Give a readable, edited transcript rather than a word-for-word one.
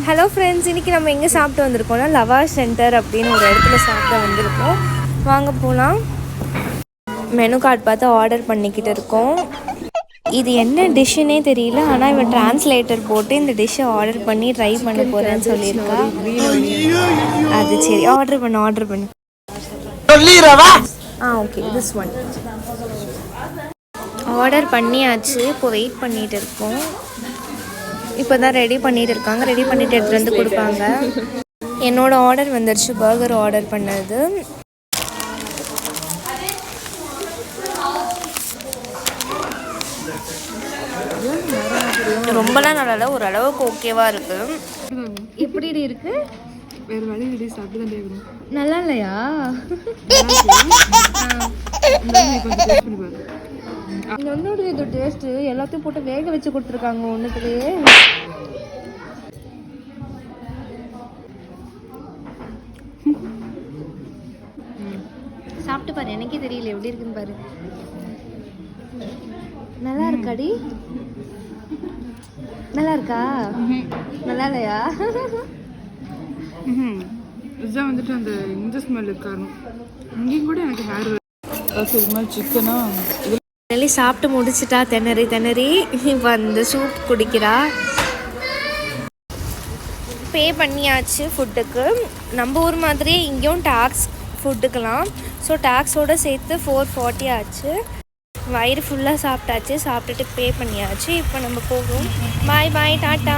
Hello friends, இன்றைக்கி நம்ம எங்கே சாப்பிட்டு வந்திருக்கோம்னா லவாஷ் சென்டர் அப்படின்னு ஒரு இடத்துல சாப்பிட வந்திருக்கோம். வாங்க போகலாம். மெனு கார்டு பார்த்து ஆர்டர் பண்ணிக்கிட்டு இருக்கோம். இது என்ன டிஷ்ஷுன்னே தெரியல, ஆனால் இவன் டிரான்ஸ்லேட்டர் போட்டு இந்த டிஷ்ஷை ஆர்டர் பண்ணி ட்ரை பண்ண போகிறேன்னு சொல்லியிருக்கா. அது சரி, ஆர்டர் பண்ணு. ஓகே, திஸ் ஒன் ஆர்டர் பண்ணியாச்சு. இப்போ வெயிட் பண்ணிகிட்டு இருக்கோம். இப்போ தான் ரெடி பண்ணிட்டு இருக்காங்க. ரெடி பண்ணிட்டு எடுத்துகிட்டு வந்து கொடுப்பாங்க. என்னோடய ஆர்டர் வந்துருச்சு, பர்கர் ஆர்டர் பண்ணது. ரொம்பலாம் நல்லா இல்லை, ஓரளவுக்கு ஓகேவாக இருக்குது. எப்படி இருக்கு? வேறு வழி ரெடி சாப்பிட்டு தான் கேட்கணும். நல்லா இல்லையா? என்னோட இது டேஸ்ட்டு எல்லாத்தையும் போட்டு வேக வச்சு கொடுத்துருக்காங்க ஒன்றுத்துலேயே. சாப்பிட்டு பாரு, எனக்கே தெரியல எப்படி இருக்குன்னு பாரு. நல்லா இருக்காடி? நல்லா இருக்கா? நல்லா இல்லையா? இதுதான் வந்துட்டு அந்த இந்த ஸ்மெல் இருக்காரும். இங்கேயும் கூட எனக்கு ஹேர் சிக்கனா நெல்லி சாப்பிட்டு முடிச்சிட்டா திணறி இப்போ அந்த சூப் குடிக்கிறா. பே பண்ணியாச்சு ஃபுட்டுக்கு. நம்ம ஊர் மாதிரியே இங்கேயும் டேக்ஸ் ஃபுட்டுக்கெலாம். ஸோ டேக்ஸோடு சேர்த்து 440 ஆச்சு. வயிறு ஃபுல்லாக சாப்பிட்டாச்சு. சாப்பிட்டுட்டு பே பண்ணியாச்சு. இப்போ நம்ம போகும். பாய் டாட்டா.